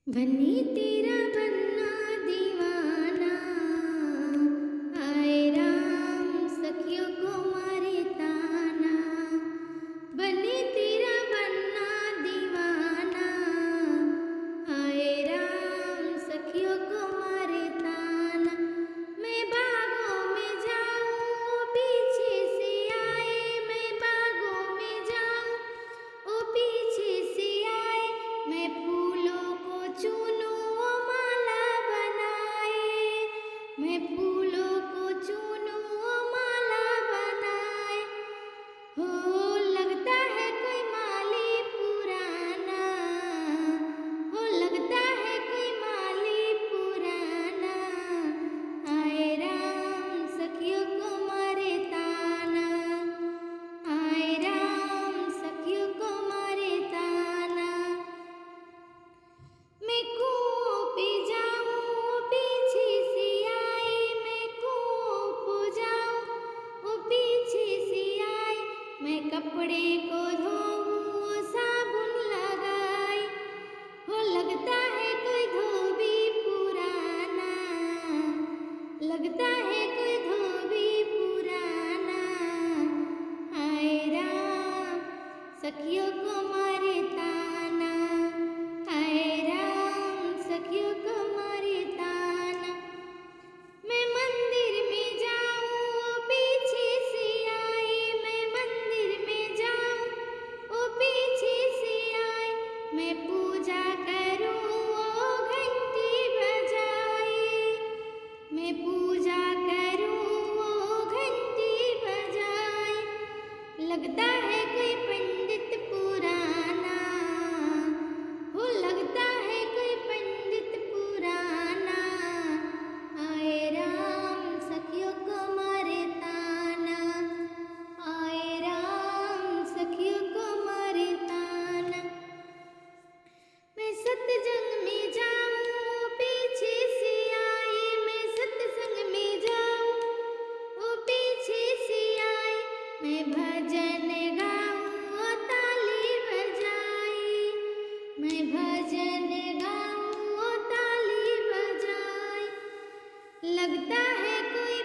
बनी तेरा बनना दीवाना, आए राम सखियों को मारे ताना। बनी तेरा बनना दीवाना, आए राम सखियों को मारे ताना। मैं बागों में जाऊं वो पीछे से आए, मैं बागों में जाऊं वो पीछे से आए। मैं फूलों को चुनूं वो माला बनाए, मैं फूलों को चुनूं वो माला बनाए। हो लगता है कोई माली पुराना, हो लगता है कोई माली पुराना। आए राम सखियों को मारे ताना, आए राम सखियों को मारे ताना। मैं कुओं पे जाऊं वो पीछे से आए, मैं कुओं पे जाऊं वो पीछे से आए। मैं कपड़े को धोऊं वो साबुन लगाए। हो लगता है कोई धोबी पुराना, लगता है कोई धोबी पुराना। आए राम सखियों को मारे ताना, आए राम सखियों को मारे ताना। मैं मंदिर में जाऊं वो पीछे से आए, मैं मंदिर में जाऊं वो पीछे से आए। मैं पूजा करूं वो घंटी बजाए, मैं पूजा करूं वो घंटी बजाए। लगता है कोई पंडित पुराना, हो लगता है कोई पंडित पुराना। आए राम सखियों को मारे ताना, आए राम सखियों को मारे ताना। मैं सत्संग में जाऊं वो पीछे से आए, मैं सत्संग में जाऊं वो पीछे से आए। मैं भजन गाऊं वो ताली बजाए, मैं भजन गाऊं वो ताली बजाए। लगता है कोई